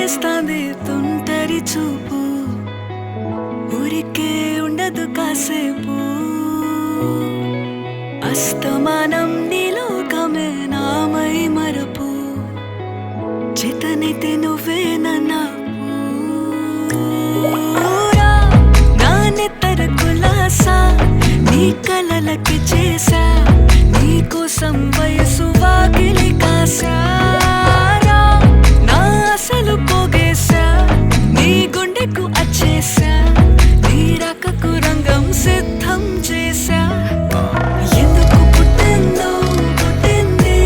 చుట్టేస్తాంది తుంటరి చూపు ఊరికే ఉండదు కాసేపు అస్తమానం నీలోకమే నామై మరపు చేతనైతే నువ్వే నన్నా నా నెత్తర కులాసా నీ కలలకి చేసా నీ కోసం వయసు వాకిలి కాసా నా అసలు పోగేసా నీ గుండెకు అచ్చేసా నీ రకకు రంగం సిద్ధం చేసా ఎందుకు పుట్టిందో పుట్టింది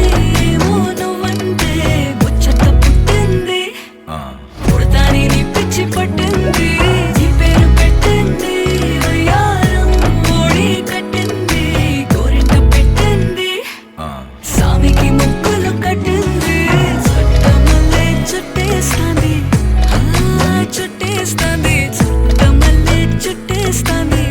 ఏమో నువ్వంటే ముచ్చట పుట్టింది పుడతాని నీ పిచ్చి పట్టింది నీ పేరు పెట్టింది వయ్యారం ఓడి కట్టింది గోరింట పెట్టింది సామికి ముక్కులు కట్టింది చుట్టమల్లే చుట్టేస్తాంది చుట్టేస్తాంది చుట్టమల్లే చుట్టేస్తాంది